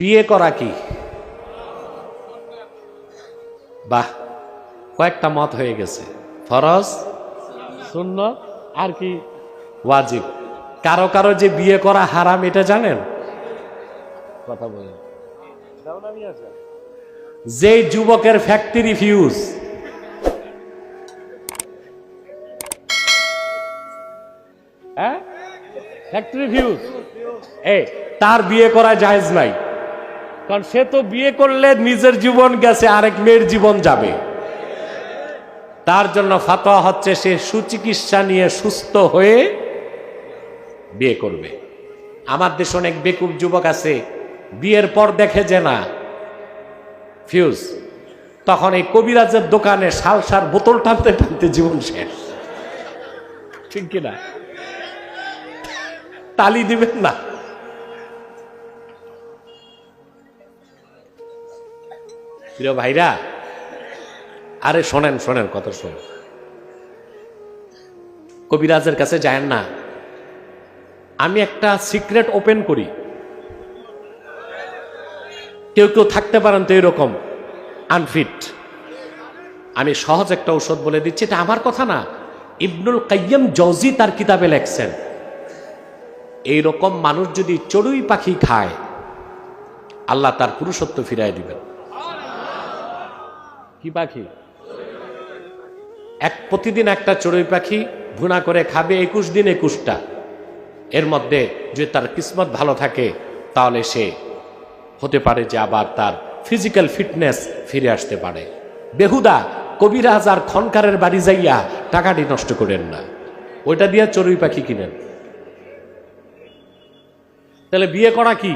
বিয়ে করা কি? বাহ, কয়েকটা মত হয়ে গেছে। ফরজ, সুন্নত আর কি ওয়াজিব। কারো কারো যে বিয়ে করা হারাম এটা জানেন? কথা বলেন। যে যুবকের ফ্যাক্টরি ফিউজ, হ্যাঁ ফ্যাক্টরি ফিউজ, তার বিয়ে করা জায়েজ নাই। কারণ সে তো বিয়ে করলে নিজের জীবন গেছে, আরেক মেয়ের জীবন যাবে। তার জন্য ফাতোয়া হচ্ছে সে সুচিকিৎসা নিয়ে সুস্থ হয়ে বিয়ে করবে। আমার দেশে অনেক বেকুব যুবক আছে, বিয়ের পর দেখে যে না ফিউজ, তখন এই কবিরাজের দোকানে সালসার বোতল টানতে টানতে জীবন শেষ। ঠিক কিনা? তালি দিবেন না? প্রিয় ভাইরা, আরে শোনেন শোনেন, কত শোন, কবিরাজের কাছে যায় না। আমি একটা সিক্রেট ওপেন করি, কেউ কেউ থাকতে পারেন তো এরকম আনফিট। আমি সহজ একটা ঔষধ বলে দিচ্ছি, এটা আমার কথা না, ইবনুল কাইয়্যিম জওজি তার কিতাবে লেখছেন। এইরকম মানুষ যদি চড়ুই পাখি খায়, আল্লাহ তার পুরুষত্ব ফিরায় দিবেন। কি পাখি? প্রতিদিন একটা চড়ুই পাখি ভুনা করে খাবে, 21 দিন 21টা। এর মধ্যে যদি তার কিসমত ভালো থাকে, তাহলে সে হতে পারে যে আবার তার ফিজিক্যাল ফিটনেস ফিরে আসতে পারে। বেহুদা কবিরাজ আর খনকারের বাড়ি যাইয়া টাকাটি নষ্ট করেন না, ওইটা দিয়ে চড়ুই পাখি কিনেন। তাহলে বিয়ে করা কি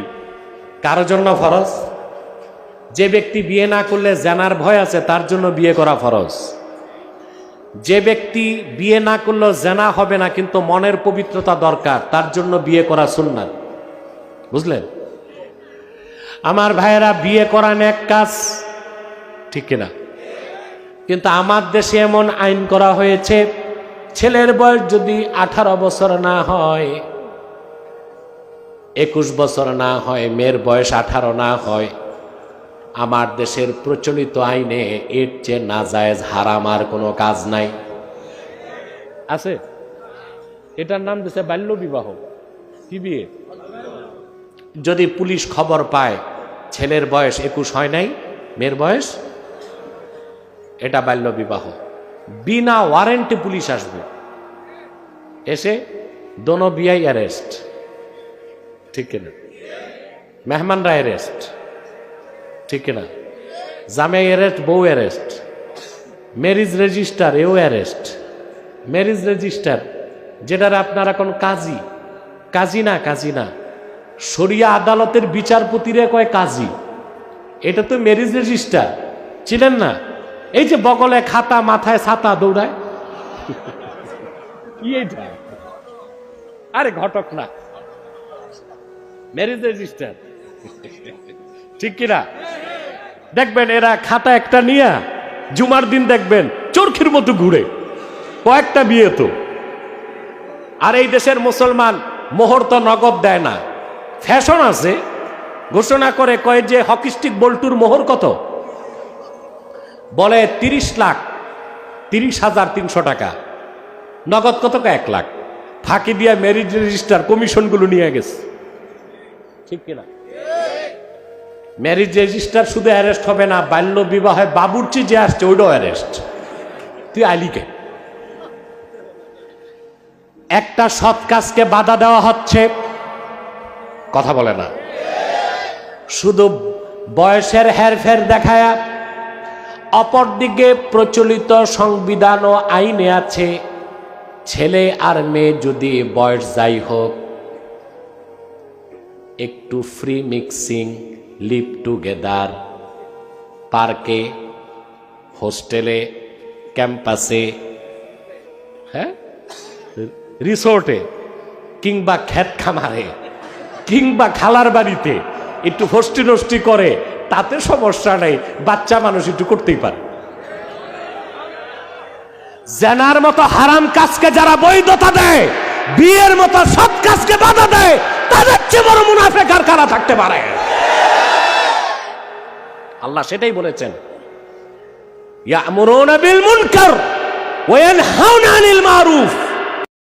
কারোর জন্য ফরজ? যে ব্যক্তি বিয়ে না করলে জানার ভয় আছে, তার জন্য বিয়ে করা ফরজ। যে ব্যক্তি বিয়ে না করলেও জানা হবে না, কিন্তু মনের পবিত্রতা দরকার, তার জন্য বিয়ে করা সুন্নাত। বুঝলেন আমার ভাইয়েরা? বিয়ে করা নেক কাজ, ঠিক কিনা? কিন্তু আমার দেশে এমন আইন করা হয়েছে, ছেলের বয়স যদি 18 বছর না হয়, 21 বছর না হয়, মেয়ের বয়স 18 না হয়, আমার দেশের প্রচলিত আইনে এর চেয়ে নাজায়েজ হারাম আর কোনো কাজ নাই। আছে, এটার নাম দিচ্ছে বাল্য বিবাহ। কি বিয়ে? যদি পুলিশ খবর পায় ছেলের বয়স 21 হয় নাই, মেয়ের বয়স, এটা বাল্য বিবাহ। বিনা ওয়ারেন্টে পুলিশ আসবে, এসে দোনো বিয়াই অ্যারেস্ট, ঠিক কিনা? মেহমানরা অ্যারেস্ট, ঠিক কিনা? জামাই অ্যারেস্ট, বউ অ্যারেস্ট, ম্যারেজ রেজিস্টার এও অ্যারেস্ট। ম্যারেজ রেজিস্টার যেটার আপনার এখন কাজী, কাজী না, শরিয়া আদালতের বিচারপতিরে কয় কাজী, এটা তো ম্যারেজ রেজিস্টার, ছিলেন না? এই যে বগলে খাতা, মাথায় ছাতা, দৌড়ায়, কি এইটা? আরে ঘটক না, ম্যারেজ রেজিস্টার, ঠিক কিনা? দেখবেন এরা খাতা একটা নিয়ে জুমার দিন দেখবেন চরখির মতো ঘুরে, কয়েকটা বিয়ে তো। আর এই দেশের মুসলমান মোহর তো নগদ দেয় না, ফ্যাশন আছে, ঘোষণা করে, কয় যে হকি স্টিক বল্টুর মোহর কত, বলে 30 লাখ, 30,300 টাকা, নগদ কত? 1 লাখ। ফাঁকি দিয়া ম্যারেজ রেজিস্টার কমিশনগুলো নিয়ে গেছে, ঠিক কিনা? ম্যারেজ রেজিস্টার শুধু অ্যারেস্ট হবে না, বাল্য বিবাহে বাবুর্চি যে আসছে ওইটাও অ্যারেস্ট। তুই আলিকে একটা সৎ কাজকে বাধা দেওয়া হচ্ছে, কথা বলে না, শুধু বয়সের হেরফের দেখায়া। অপরদিকে প্রচলিত সংবিধান ও আইনে আছে, ছেলে আর মেয়ে যদি বয়স যাই হোক, একটু ফ্রি মিক্সিং, লিভ টুগেদার, পার্কে, হোস্টেলে, ক্যাম্পাসে, হ্যাঁ, রিসোর্টে, কিংবা ক্ষেত খামারে, কিংবা খালার বাড়িতে একটু ফষ্টি নষ্টি করে, তাতে সমস্যা নেই, বাচ্চা মানুষ একটু করতেই পারে। জেনার মতো হারাম কাজকে যারা বৈধতা দেয়, বিয়ের মতো সৎ কাজকে বাধা দেয়, তাদের চেয়ে বড় মুনাফিক আর কারা থাকতে পারে? আল্লাহ সেটাই বলেছেন, ইয়ামুরুনা বিল মুনকার ওয়া ইয়ানহাউনা আনিল মারুফ।